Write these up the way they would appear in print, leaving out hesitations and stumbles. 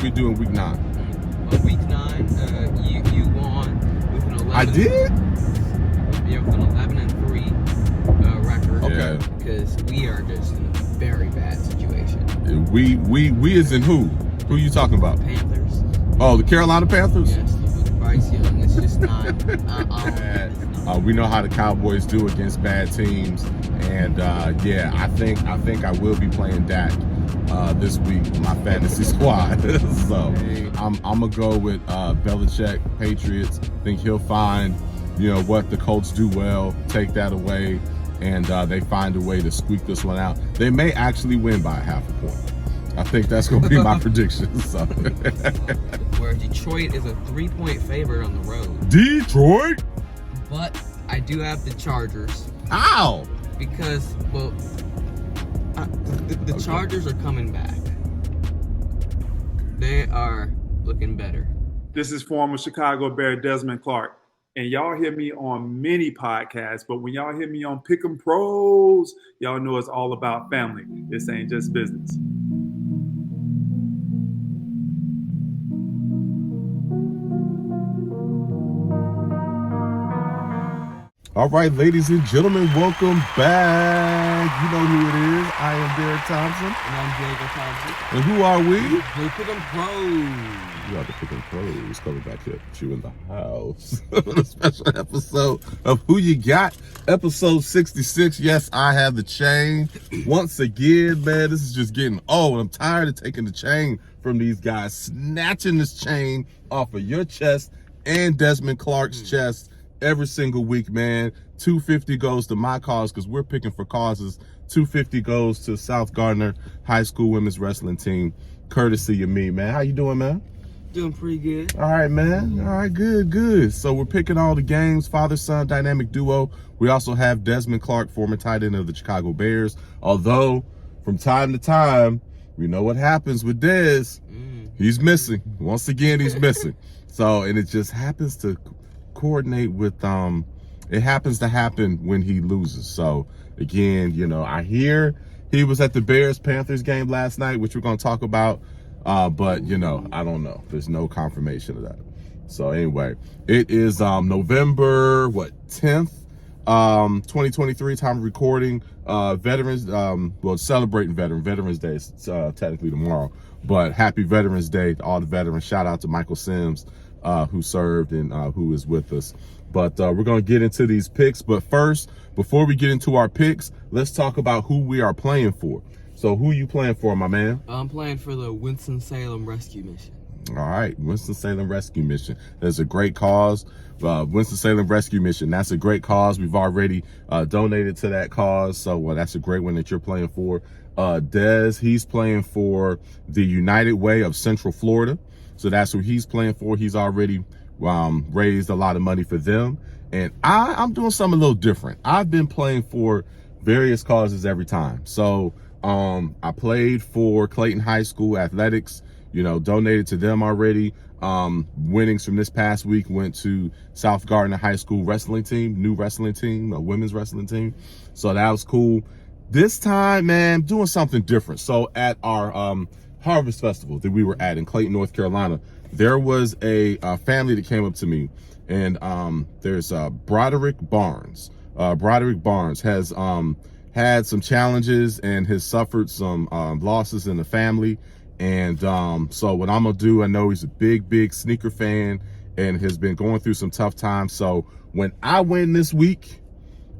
We doing week 9. On week 9, you won with an 11. I did? Yeah, with an 11-3 record. Okay. Because we are just in a very bad situation. We as in who? Who you talking about? Panthers. Oh, the Carolina Panthers? Yes, with Bryce Young. It's just not. We know how the Cowboys do against bad teams, and yeah, I think I will be playing Dak this week with my fantasy squad. So I'm gonna go with Belichick, Patriots. Think he'll find what the Colts do well, take that away, and they find a way to squeak this one out. They may actually win by half a point. I think that's going to be my prediction. So. Where Detroit is a 3-point favorite on the road. Detroit? But I do have the Chargers. Ow! Because, well, the Chargers are coming back. They are looking better. This is former Chicago Bear Desmond Clark. And y'all hear me on many podcasts, but when y'all hear me on Pick'em Pros, y'all know it's all about family. This ain't just business. All right, ladies and gentlemen, welcome back. You know who it is. I am Derrick Thompson. And I'm Jacob Thompson. And who are we? The Pick'em Pros. You are the Pick'em Pros coming back here with you in the house. A special episode of Who You Got, episode 66. Yes, I have the chain. Once again, man, this is just getting old. I'm tired of taking the chain from these guys, snatching this chain off of your chest and Desmond Clark's chest. Every single week, man. $250 goes to my cause because we're picking for causes. $250 goes to South Garner High School women's wrestling team, courtesy of me, man. How you doing, man? Doing pretty good. All right, man. All right, good. So we're picking all the games, father-son dynamic duo. We also have Desmond Clark, former tight end of the Chicago Bears. Although, from time to time, we know what happens with Dez. He's missing. Once again, he's missing. So, and it just happens to coordinate with it happens to happen when he loses. So again, I hear he was at the Bears-Panthers game last night, which we're going to talk about, but I don't know. There's no confirmation of that. So anyway, it is November 10th, 2023, time of recording. Veterans, celebrating Veterans Day. It's technically tomorrow, but happy Veterans Day to all the veterans. Shout out to Michael Sims, who served and who is with us. But we're going to get into these picks. But first, before we get into our picks, let's talk about who we are playing for. So who are you playing for, my man? I'm playing for the Winston-Salem Rescue Mission. All right, Winston-Salem Rescue Mission. That's a great cause. Winston-Salem Rescue Mission, that's a great cause. We've already donated to that cause. So that's a great one that you're playing for. Dez, he's playing for the United Way of Central Florida. So that's who he's playing for. He's already raised a lot of money for them. And I'm doing something a little different. I've been playing for various causes every time. So I played for Clayton High School Athletics, donated to them already. Winnings from this past week went to South Garner High School wrestling team, new wrestling team, a women's wrestling team. So that was cool. This time, man, doing something different. So at our Harvest Festival that we were at in Clayton, North Carolina, there was a family that came up to me, and there's Broderick Barnes. Broderick Barnes has had some challenges and has suffered some losses in the family. And so what I'm gonna do, I know he's a big sneaker fan and has been going through some tough times. So when I win this week,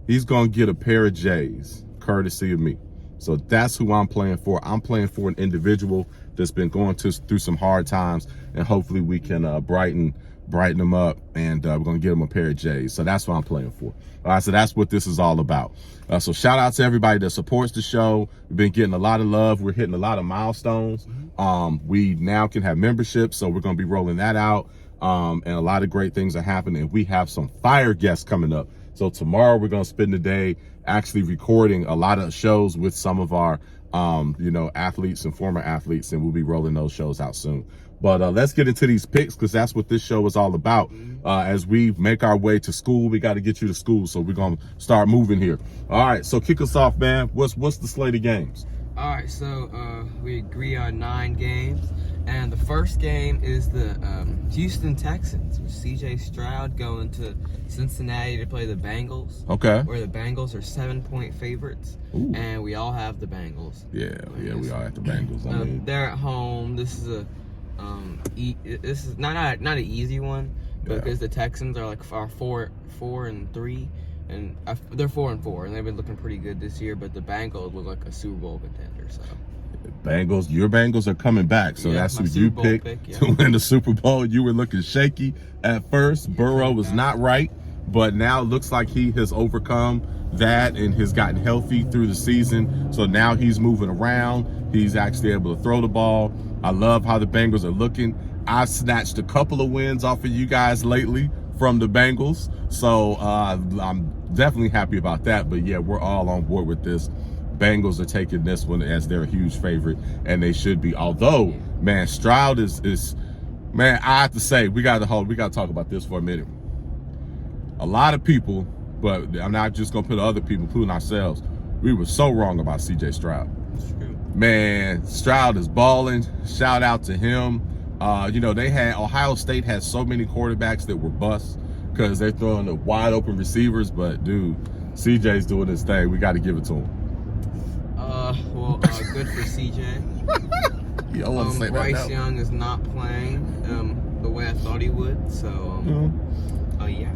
he's gonna get a pair of J's, courtesy of me. So that's who I'm playing for. I'm playing for an individual that's been going through some hard times, and hopefully we can brighten them up, and we're going to get them a pair of J's. So that's what I'm playing for. All right, so that's what this is all about. So shout out to everybody that supports the show. We've been getting a lot of love. We're hitting a lot of milestones. We now can have memberships, so we're going to be rolling that out, and a lot of great things are happening. We have some fire guests coming up. So tomorrow we're going to spend the day actually recording a lot of shows with some of our, athletes and former athletes, and we'll be rolling those shows out soon. But let's get into these picks, because that's what this show is all about. As we make our way to school, we got to get you to school, so we're going to start moving here. All right, so kick us off, man. What's the slate of games? All right, so we agree on 9 games, and the first game is the Houston Texans with C.J. Stroud going to Cincinnati to play the Bengals. Okay. Where the Bengals are 7-point favorites, Ooh. and we all have the Bengals. Yeah, we all have the Bengals. I mean, they're at home. This is this is not an easy one because the Texans are like 4-3. And they're 4-4, and they've been looking pretty good this year. But the Bengals look like a Super Bowl contender. So Bengals, your Bengals are coming back. So that's who you picked to win the Super Bowl. You were looking shaky at first. Burrow was not right, but now it looks like he has overcome that and has gotten healthy through the season. So now he's moving around. He's actually able to throw the ball. I love how the Bengals are looking. I've snatched a couple of wins off of you guys lately from the Bengals. So I'm definitely happy about that. But yeah, we're all on board with this. Bengals are taking this one as they're a huge favorite, and they should be. Although, man, Stroud is man, I have to say, we got to talk about this for a minute. A lot of people, but I'm not just gonna put other people, including ourselves, we were so wrong about C.J. Stroud. Man, Stroud is balling. Shout out to him. Ohio State has so many quarterbacks that were busts because they're throwing the wide open receivers. But dude, CJ's doing his thing. We got to give it to him. Good for CJ. You don't want to say Bryce that now. Young is not playing the way I thought he would. So, yeah.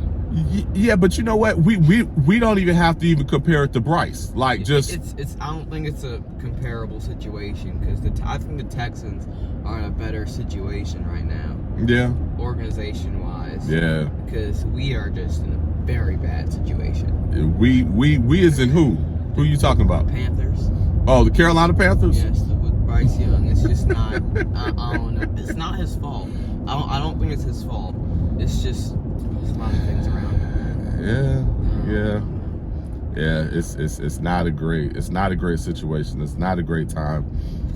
Yeah, but you know what? We don't even have to even compare it to Bryce. Like, just it's I don't think it's a comparable situation because I think the Texans are in a better situation right now. Yeah. Organization wise. Yeah. Because we are just in a very bad situation. We as in who? Who are you talking about? Panthers. Oh, the Carolina Panthers? Yes, with Bryce Young. It's just not. I don't know. It's not his fault. I don't think it's his fault. It's just a lot of things around him. Yeah. It's not a great situation. It's not a great time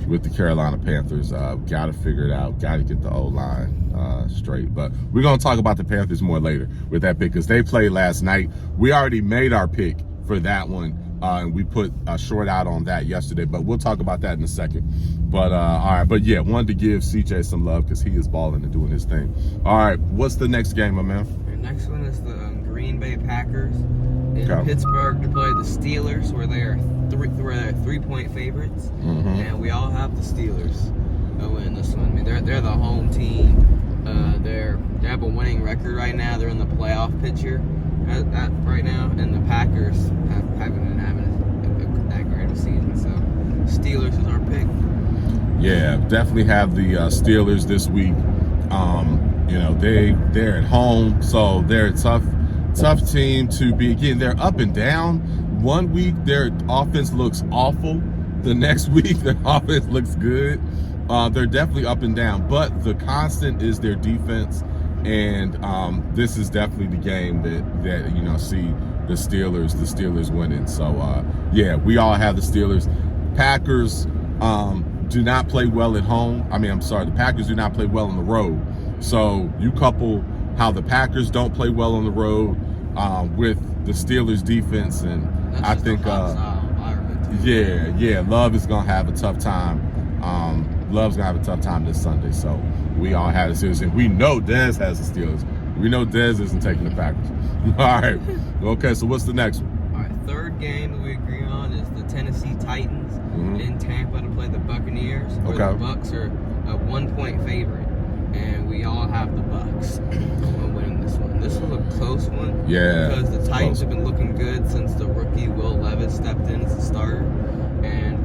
with the Carolina Panthers. Got to figure it out. Got to get the O-line straight. But we're gonna talk about the Panthers more later with that pick because they played last night. We already made our pick for that one. And we put a short out on that yesterday, but we'll talk about that in a second. But all right, but yeah, wanted to give CJ some love because he is balling and doing his thing. All right, what's the next game, my man? The next one is the Green Bay Packers in Pittsburgh to play the Steelers, where they are 3-point favorites, and we all have the Steelers win this one. I mean, they're the home team. They have a winning record right now. They're in the playoff picture right now, and the Packers haven't been having that great a season. So Steelers is our pick. Yeah, definitely have the Steelers this week. They're at home, so they're a tough team to be. Again, they're up and down. One week their offense looks awful. The next week their offense looks good. They're definitely up and down, but the constant is their defense. And this is definitely the game that see the Steelers winning. So yeah, we all have the Steelers. Packers do not play well at home. The Packers do not play well on the road. So you couple how the Packers don't play well on the road with the Steelers defense, and I think Love is gonna have a tough time. Love's gonna have a tough time this Sunday. So we all have the Steelers, and we know Dez has the Steelers. We know Dez isn't taking the Packers. All right. Okay, so what's the next one? All right, third game that we agree on is the Tennessee Titans in Tampa to play the Buccaneers, where the Bucs are a 1-point favorite, and we all have the Bucs winning this one. This was a close one. Yeah. Because the Titans have been looking good since the rookie Will Levis stepped in as a starter, and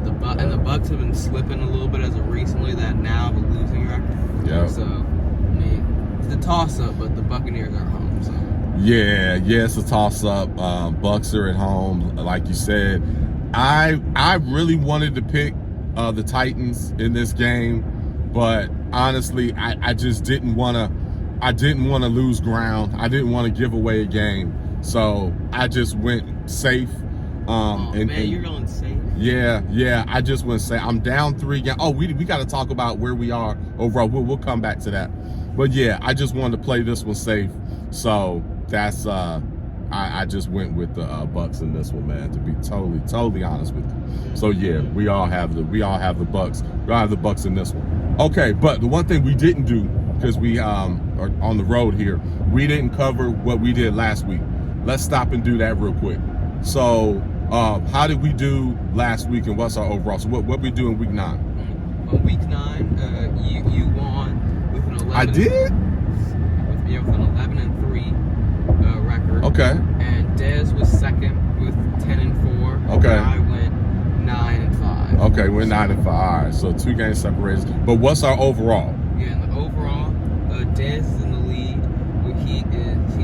the Bucs have been slipping a little bit as of recently. That now have a losing record. Yeah. So, it's a toss-up, but the Buccaneers are home. So. Yeah, it's a toss-up. Bucs are at home, like you said. I really wanted to pick the Titans in this game, but honestly, I just didn't want to. I didn't want to lose ground. I didn't want to give away a game, so I just went safe. You're going safe. Yeah. I just want to say I'm down 3 games. Oh, we got to talk about where we are overall. We'll come back to that. But yeah, I just wanted to play this one safe. So that's I I just went with the Bucks in this one, man. To be totally honest with you. So yeah, we all have the Bucks. We all have the Bucks in this one. Okay, but the one thing we didn't do, because we are on the road here, we didn't cover what we did last week. Let's stop and do that real quick. So how did we do last week, and what's our overall? So what we do in week 9? On week 9, you won with an 11. I did. With an 11-3 record. Okay. And Dez was second with 10-4. Okay. And I went 9-5. Okay, we're 9-5. All right, so 2 games separated. But what's our overall? Yeah, in the overall, Dez is in the lead. He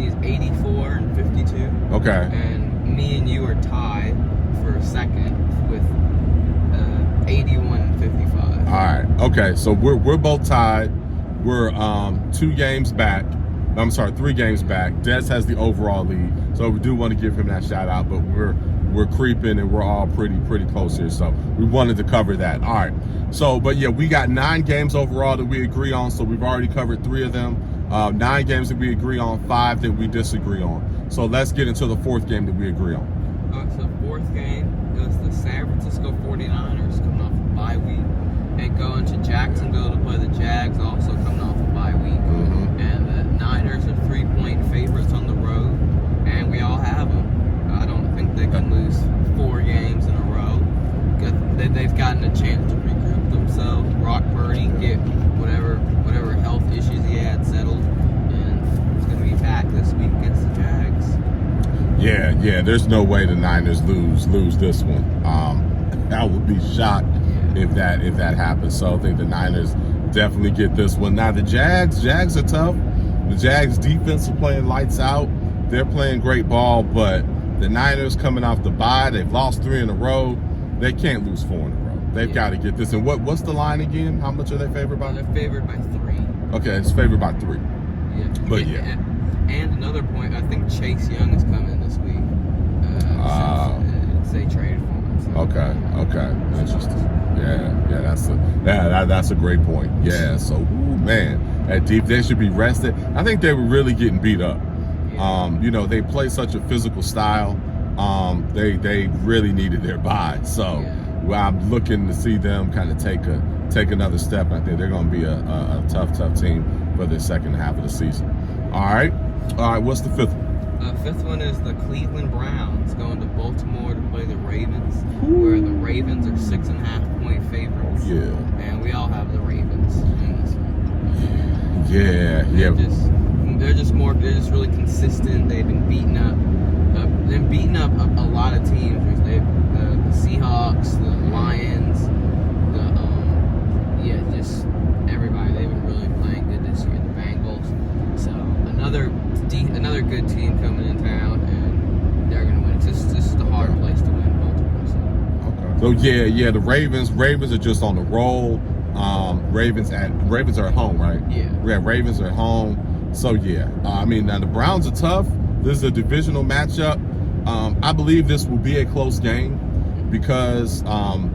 is 84-52. Okay. And me and you are tied for second with 81-55. All right. Okay, so we're both tied. We're 2 games back. I'm sorry, 3 games back. Des has the overall lead, so we do want to give him that shout out. But we're creeping, and we're all pretty close here. So we wanted to cover that. All right. So, but yeah, we got 9 games overall that we agree on. So we've already covered 3 of them. 9 games that we agree on, 5 that we disagree on. So let's get into the 4th game that we agree on. So the 4th game is the San Francisco 49ers coming off a bye week and going to Jacksonville to play the Jags, also coming off a bye week. Mm-hmm. And the Niners are 3-point favorites on the road, and we all have them. I don't think they can lose 4 games in a row. They've gotten a chance to regroup themselves. Brock Purdy get whatever health issues he had settled, and he's going to be back this week against the Jags. Yeah. There's no way the Niners lose this one. I would be shocked if that happens. So I think the Niners definitely get this one. Now the Jags are tough. The Jags defense are playing lights out. They're playing great ball, but the Niners coming off the bye, they've lost 3 in a row. They can't lose 4 in a row. They've got to get this. And what's the line again? How much are they favored by? They're favored by 3. Okay, it's favored by 3. Yeah. But yeah. And another point, I think Chase Young is coming this week. Since they traded for him. So. Okay. Interesting. Yeah, that's a great point. Yeah, so man, that deep, they should be rested. I think they were really getting beat up. Yeah. They play such a physical style. They really needed their bye. So I'm looking to see them kind of take another step. I think they're going to be a tough team for the second half of the season. All right. What's the 5th one? 5th one is the Cleveland Browns going to Baltimore to play the Ravens, where the Ravens are 6.5-point favorites. Yeah. And we all have the Ravens in this one. Yeah. They're just really consistent. They've been beating up a lot of teams. The Seahawks, the Lions, just everybody. They've been really playing good this year. The Bengals. So another good team coming in town, and they're gonna win. This is the hard place to win, Baltimore. So yeah, the Ravens are just on the roll. Ravens are at home, right? Yeah. Ravens are at home. So yeah, now the Browns are tough. This is a divisional matchup. I believe this will be a close game because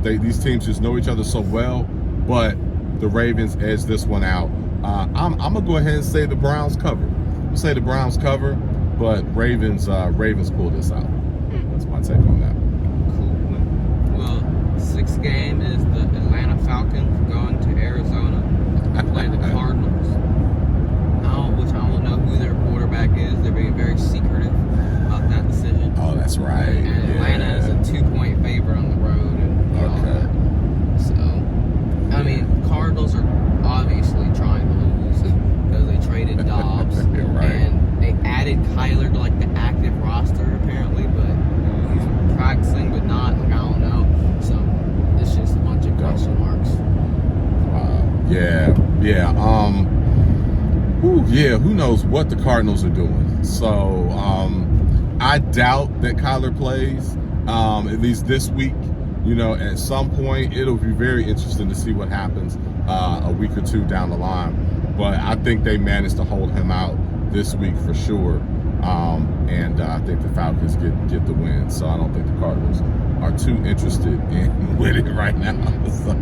these teams just know each other so well. But the Ravens edge this one out. I'm gonna go ahead and say the Browns cover. I'll say the Browns cover, but Ravens pull this out. That's my take on that. Cool. Well, 6th game is the Atlanta Falcons going to Arizona to play the Cardinals. Which I don't know who their quarterback is. They're being very secretive about that decision. Oh, that's right. And Atlanta is a 2-point favorite on the road. And so, Cardinals are obviously trying to lose because they traded Dobbs. Right. And they added Kyler to the active roster apparently, but he's practicing but not. I don't know. So it's just a bunch of question marks. Who knows what the Cardinals are doing. So I doubt that Kyler plays, at least this week. At some point, it'll be very interesting to see what happens a week or 2 down the line. But I think they managed to hold him out this week for sure. And I think the Falcons get the win. So I don't think the Cardinals are too interested in winning right now. So,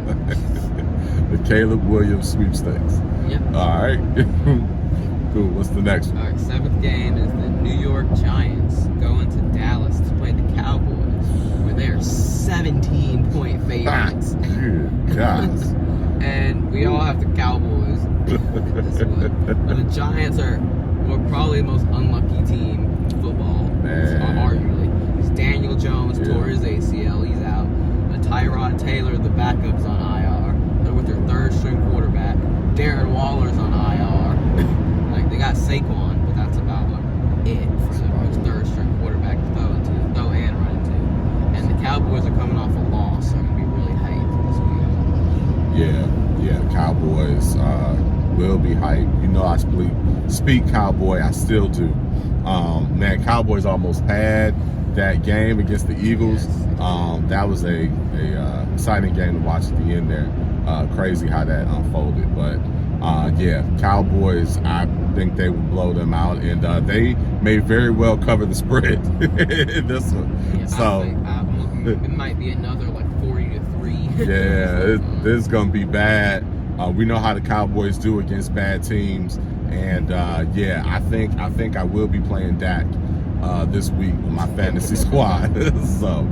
the Caleb Williams sweepstakes. Yep. All right. Cool. What's the next one? All right, 7th game is the New York Giants going 17-point favorites. Gosh. And we all have the Cowboys. But the Giants are probably the most unlucky team in football, arguably. Because Daniel Jones tore his ACL, he's out. Tyrod Taylor, the backup's on IR. They're with their third-string quarterback. Darren Waller's on IR. Like, they got Saquon, but that's about it for their third-string quarterback to throw and run into. And the Cowboys are coming off a loss, so they're going to be really hyped this week. Yeah, Cowboys will be hyped. You know I speak Cowboy, I still do. Man, Cowboys almost had that game against the Eagles. Yes. That was a exciting game to watch at the end there. Crazy how that unfolded. But yeah, Cowboys, I think they will blow them out, and they may very well cover the spread in this one. Yeah, so it might be another like 40-3. Yeah, this is gonna be bad. We know how the Cowboys do against bad teams, and yeah, I think I will be playing Dak this week with my fantasy squad. So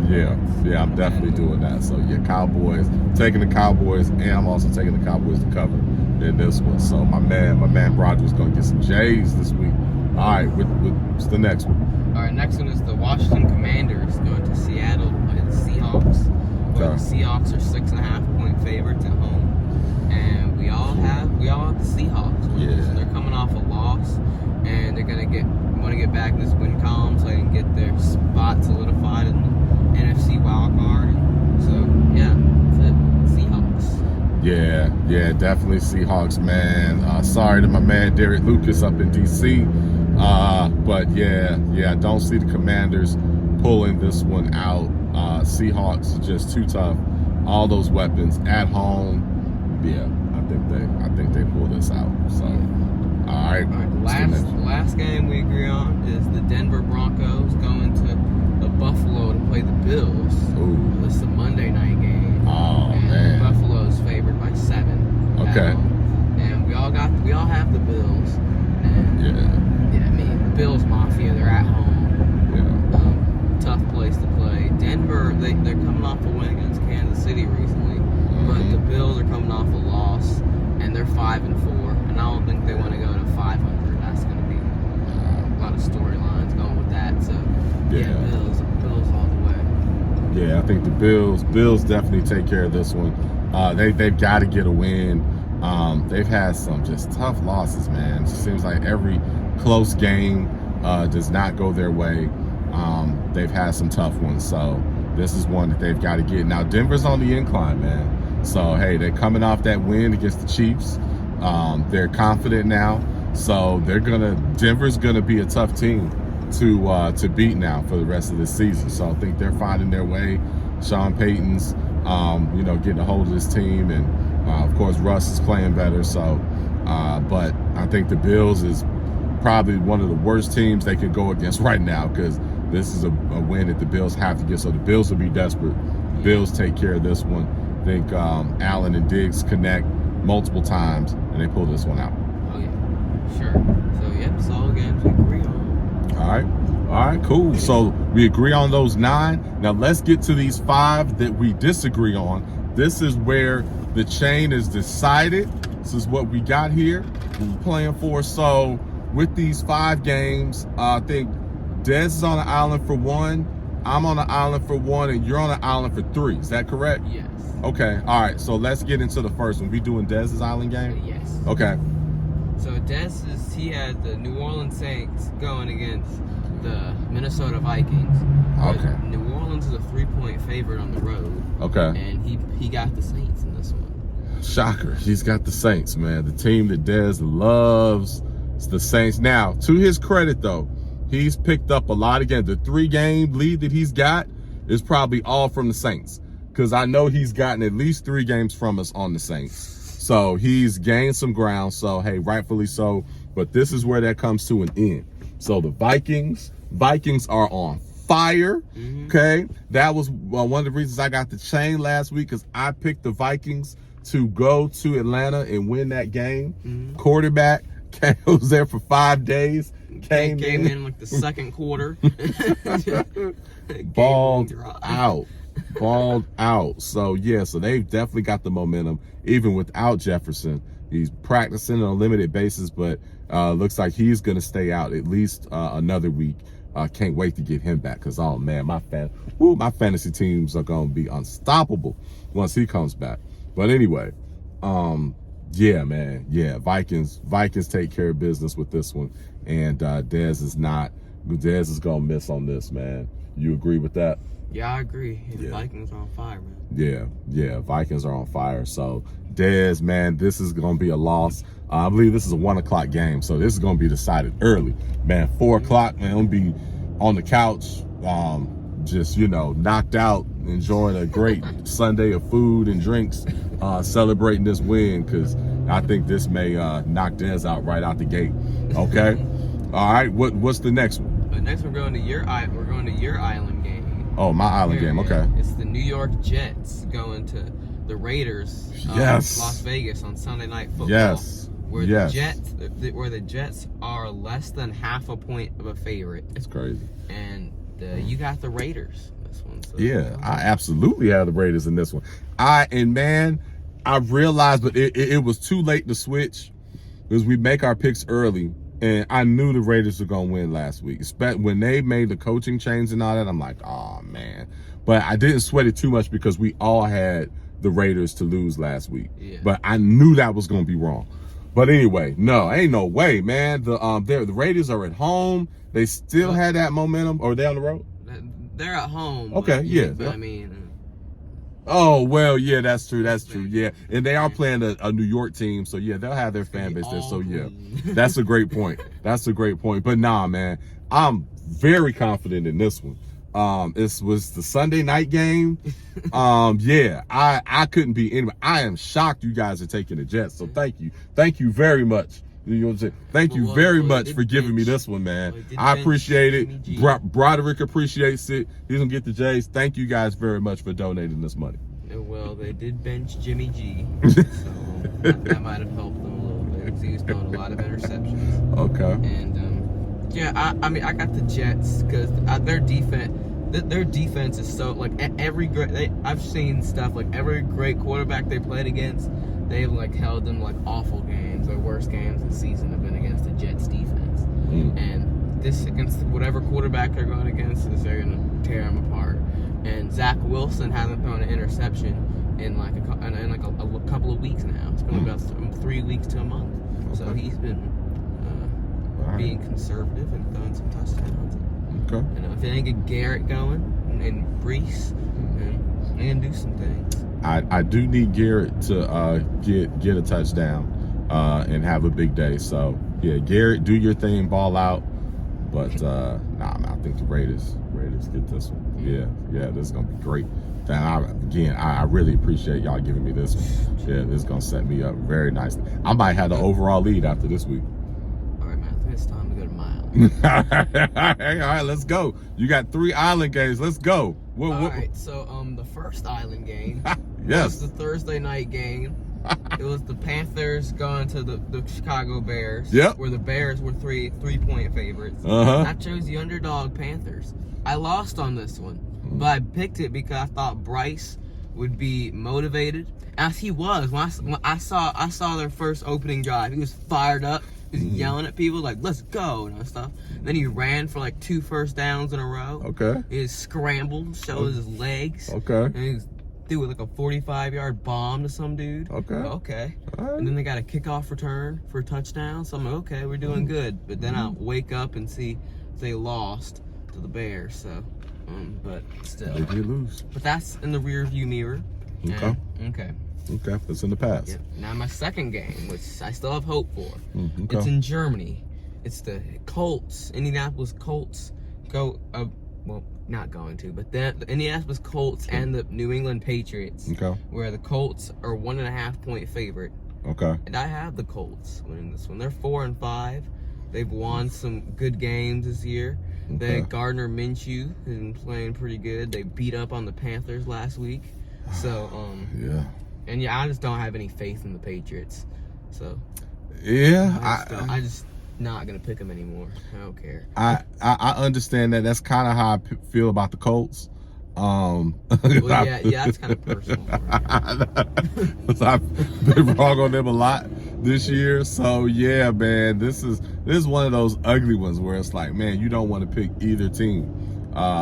yeah, I'm definitely doing that. So yeah, Cowboys, taking the Cowboys, and I'm also taking the Cowboys to cover in this one. So my man Roger's gonna get some J's this week. All right, what's the next one? All right, next one is the Washington Commanders going to Seattle to play the Seahawks. Where the Seahawks are 6.5-point favorites at home, and we all have the Seahawks. Yeah. So they're coming off a loss, and they're gonna want to get back in this win column so they can get their spot solidified in the NFC wild card. So yeah, that's it. Seahawks. Yeah, definitely Seahawks, man. Sorry to my man Derek Lucas up in DC, but yeah, I don't see the Commanders pulling this one out. Seahawks are just too tough. All those weapons at home. Yeah, I think they pull this out. So, all right. Last game we agree on is the Denver Broncos going to Buffalo to play the Bills. Ooh. This is a Monday night game. Oh and man. Buffalo's favored by 7. Okay. And we all have the Bills. And yeah, I mean the Bills Mafia. They're at home. Tough place to play. Denver, they're coming off a win against Kansas City recently, but the Bills are coming off a loss, and they're 5-4, and I don't think they want to go to 500. That's going to be a lot of storylines going with that. So yeah, Bills all the way. Yeah, I think the Bills definitely take care of this one. They've got to get a win. They've had some just tough losses, man. It seems like every close game does not go their way. They've had some tough ones, so this is one that they've got to get. Now, Denver's on the incline, man. So, hey, they're coming off that win against the Chiefs. They're confident now, so Denver's gonna be a tough team to beat now for the rest of this season. So I think they're finding their way. Sean Payton's, getting a hold of this team, and of course Russ is playing better. So, but I think the Bills is probably one of the worst teams they could go against right now, because this is a win that the Bills have to get. So the Bills will be desperate. Bills take care of this one. I think Allen and Diggs connect multiple times, and they pull this one out. Oh yeah, sure. So yep, it's all games we agree on. All right, cool. So we agree on those 9. Now let's get to these 5 that we disagree on. This is where the chain is decided. This is what we got here. We're playing for. So with these 5 games, I think Dez is on the island for 1, I'm on the island for 1, and you're on the island for 3. Is that correct? Yes. Okay, all right. So let's get into the first one. We doing Dez's island game? Yes. Okay. So he had the New Orleans Saints going against the Minnesota Vikings. Okay. New Orleans is a 3-point favorite on the road. Okay. And he got the Saints in this one. Shocker. He's got the Saints, man. The team that Dez loves is the Saints. Now, to his credit, though, he's picked up a lot again. The 3-game lead that he's got is probably all from the Saints, because I know he's gotten at least 3 games from us on the Saints. So he's gained some ground. So, hey, rightfully so. But this is where that comes to an end. So the Vikings are on fire. Okay. That was one of the reasons I got the chain last week, because I picked the Vikings to go to Atlanta and win that game. Quarterback was there for 5 days. Came in like the second quarter. Balled out. Balled out. So yeah, so they've definitely got the momentum. Even without Jefferson, he's practicing on a limited basis, but looks like he's gonna stay out at least another week. Can't wait to get him back because oh man, my fantasy teams are gonna be unstoppable once he comes back. But anyway, yeah, man, yeah, Vikings take care of business with this one, and Dez is gonna miss on this, man. You agree with that? Yeah, I agree. The Yeah. Vikings are on fire, man. Yeah, Vikings are on fire. So Dez, man, this is gonna be a loss. I believe this is a 1:00 game, so this is gonna be decided early, man. 4:00, man, I'm gonna be on the couch, just knocked out, enjoying a great Sunday of food and drinks, celebrating this win because I think this may knock Dez out right out the gate. Okay, all right. What's the next one? But next we're going to your island game. Oh, my island game. Okay. It's the New York Jets going to the Raiders. Yes. Las Vegas on Sunday Night Football. Yes. Where Yes. the Jets are less than half a point of a favorite. It's crazy. And you got the Raiders this one. So. Yeah, I absolutely have the Raiders in this one. I realized, but it was too late to switch because we make our picks early, and I knew the Raiders were gonna win last week. Especially when they made the coaching change and all that, I'm like, oh man. But I didn't sweat it too much because we all had the Raiders to lose last week. Yeah. But I knew that was gonna be wrong. But anyway, no, ain't no way, man. The Raiders are at home. They still had that momentum. Or are they on the road? They're at home. Okay, yeah. But I mean. Oh, well, yeah, that's true. Yeah. And they are playing a New York team, so yeah, they'll have their fan base there. So yeah, that's a great point. But nah, man, I'm very confident in this one. This was the Sunday night game. Yeah, I couldn't be anyway. I am shocked you guys are taking the Jets. So thank you very much. Thank you very much for giving me this one, man. I appreciate it. Broderick appreciates it. He's gonna get the Jays. Thank you guys very much for donating this money. Well, they did bench Jimmy G, so that might have helped them a little bit because he was throwing a lot of interceptions. Okay. And yeah, I mean, I got the Jets because their defense is so like I've seen stuff like every great quarterback they played against, they've like held them like awful games. Their worst games this season have been against the Jets defense, and this against whatever quarterback they're going against, they're gonna tear them apart. And Zach Wilson hasn't thrown an interception in like a couple of weeks now. It's been about 3 weeks to a month. Okay. So he's been being conservative and throwing some touchdowns. Okay. And if they can get Garrett going and Brees, they can do some things. I do need Garrett to get a touchdown and have a big day. So yeah, Garrett, do your thing, ball out. But I think the Raiders get this one. Yeah, this is gonna be great. I really appreciate y'all giving me this one. Yeah, this is gonna set me up very nicely. I might have the overall lead after this week. All right, man. I think it's time to go to my island. All right, let's go. You got 3 island games. Let's go. All right, so the first island game yes, was the Thursday night game. It was the Panthers going to the Chicago Bears. Yep. Where the Bears were 3-point favorites. I chose the underdog Panthers. I lost on this one, but I picked it because I thought Bryce would be motivated, as he was. When I saw their first opening drive, he was fired up. He was yelling at people like, "Let's go," and stuff. Then he ran for like 2 first downs in a row. Okay. He scrambled, showed his legs. Okay. And he threw like a 45-yard bomb to some dude. Okay. Okay. Right. And then they got a kickoff return for a touchdown. So I'm like, okay, we're doing good. But then I wake up and see they lost to the Bears. So, but still. They did lose. But that's in the rear view mirror. Okay. Okay. Okay, that's in the past. Yep. Now my second game, which I still have hope for. Okay. It's in Germany. It's the Colts, Indianapolis Colts go. Well, not going to, but the Indianapolis Colts and the New England Patriots. Okay. Where the Colts are 1.5 point favorite. Okay. And I have the Colts winning this one. They're 4-5. They've won some good games this year. Okay. Gardner Minshew has been playing pretty good. They beat up on the Panthers last week. So yeah. And yeah, I just don't have any faith in the Patriots. So yeah, I just not gonna pick them anymore. I don't care. I understand that. That's kind of how I feel about the Colts. Well, yeah, that's kind of personal. I've been wrong on them a lot this year. So yeah, man, this is one of those ugly ones where it's like, man, you don't want to pick either team.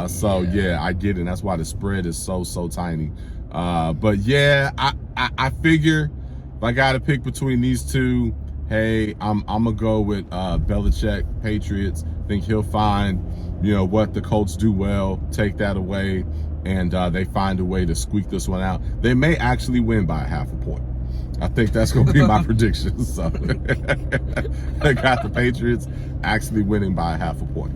So yeah, I get it. That's why the spread is so tiny. But yeah, I figure if I got to pick between these two, hey, I'm gonna go with Belichick, Patriots. Think he'll find, what the Colts do well, take that away, and they find a way to squeak this one out. They may actually win by half a point. I think that's going to be my prediction. So I got the Patriots actually winning by half a point.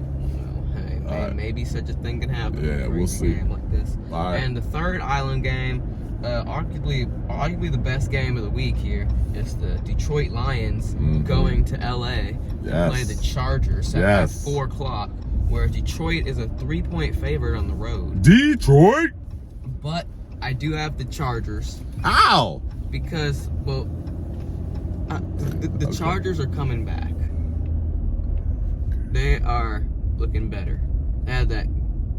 Well, hey, maybe such a thing can happen. Yeah, we'll see. Game like this. All right. And the third island game, arguably the best game of the week here is the Detroit Lions going to LA to play the Chargers at 4 o'clock, where Detroit is a 3-point favorite on the road. Detroit? But I do have the Chargers. Ow! Because, well, the Chargers are coming back. They are looking better. They had that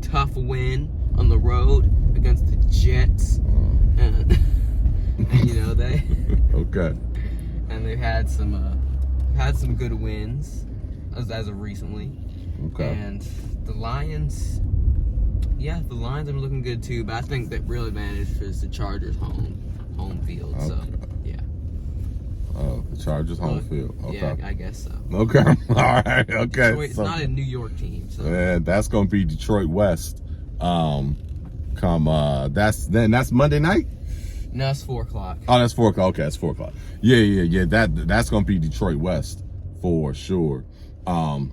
tough win on the road against the Jets. And they... Okay. And they've had some good wins as of recently. Okay. And the Lions, the Lions are looking good too, but I think that real advantage is the Chargers home field. Okay. So yeah. Oh, the Chargers home field. Okay. Yeah, I guess so. Okay. All right. Okay. Detroit, it's not a New York team. So. And that's gonna be Detroit West. That's Monday night? No, it's 4 o'clock. Oh, that's 4 o'clock. Okay, that's 4 o'clock. Yeah. That's gonna be Detroit West for sure.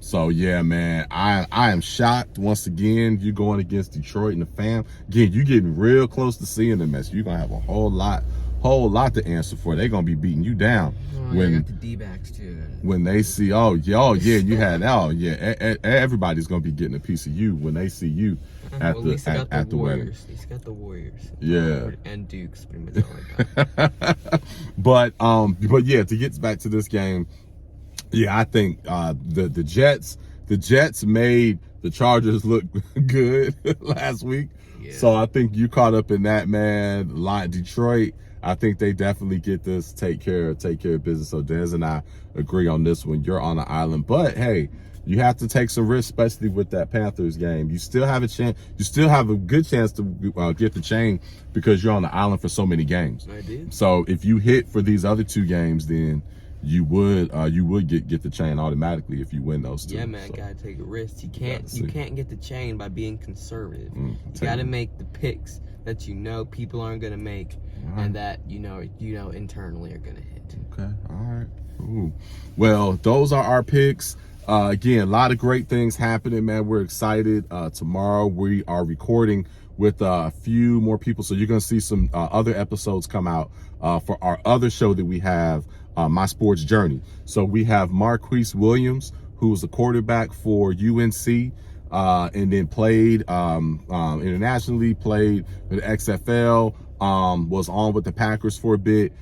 So yeah, man, I am shocked once again. You going against Detroit and the fam. Again, you getting real close to seeing them, as you're gonna have a whole lot to answer for. They're gonna be beating you down. When you got the D-backs too. When they see, you had everybody's gonna be getting a piece of you when they see you at the wedding. He's got the Warriors. Yeah. And Dukes, pretty much all like that. But yeah, to get back to this game. Yeah, I think the Jets made the Chargers look good last week. Yeah. So I think you caught up in that, man. Detroit, I think they definitely get this, take care of business. So Des and I agree on this one. You're on the island. But hey, you have to take some risks, especially with that Panthers game. You still have a chance. You still have a good chance to get the chain because you're on the island for so many games. I did. So if you hit for these other 2 games, then you would get the chain automatically if you win those 2. Yeah, man, so, gotta take a risk. You can't get the chain by being conservative. You gotta make the picks that people aren't gonna make, and that internally are gonna hit. Okay, all right. Ooh. Well, those are our picks. Again, a lot of great things happening, man. We're excited. Tomorrow we are recording with a few more people, so you're gonna see some other episodes come out for our other show that we have. My Sports Journey. So we have Marquise Williams, who's a quarterback for UNC, and then played internationally, played with XFL, was on with the Packers for a bit.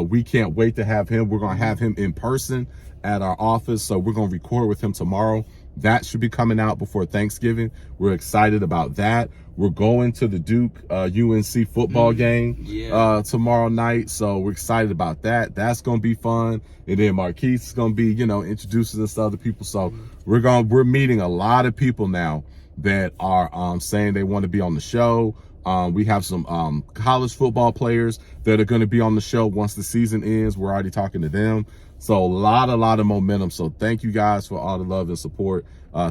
We can't wait to have him. We're going to have him in person at our office. So we're going to record with him tomorrow. That should be coming out before Thanksgiving. We're excited about that. We're going to the Duke UNC football game tomorrow night. So we're excited about that. That's going to be fun. And then Marquise is going to be, introducing us to other people. So we're meeting a lot of people now that are saying they want to be on the show. We have some college football players that are going to be on the show once the season ends. We're already talking to them. So a lot of momentum. So thank you guys for all the love and support.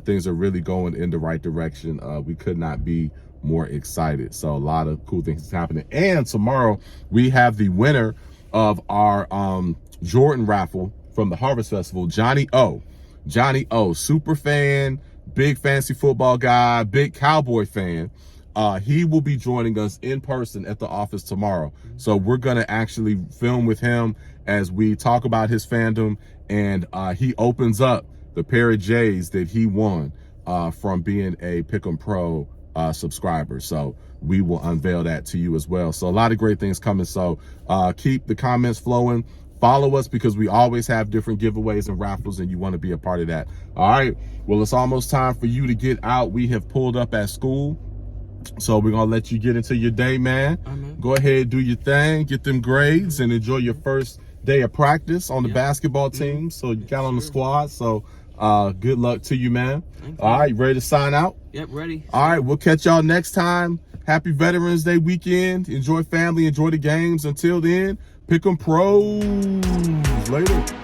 Things are really going in the right direction. We could not be more excited. So a lot of cool things happening. And tomorrow we have the winner of our Jordan raffle from the Harvest Festival, Johnny O, super fan, big fantasy football guy, big Cowboy fan. He will be joining us in person at the office tomorrow. So we're going to actually film with him as we talk about his fandom, and he opens up the pair of J's that he won from being a Pick'em Pro subscriber. So we will unveil that to you as well. So a lot of great things coming. So keep the comments flowing. Follow us because we always have different giveaways and raffles, and you want to be a part of that. All right. Well, it's almost time for you to get out. We have pulled up at school. So we're going to let you get into your day, man. Go ahead, do your thing, get them grades, and enjoy your first day of practice on the basketball team. So you got on the squad. So good luck to you, man. All right, ready to sign out? Yep, ready. All right, we'll catch y'all next time. Happy Veterans Day weekend. Enjoy family, enjoy the games. Until then, pick 'em pros. Later.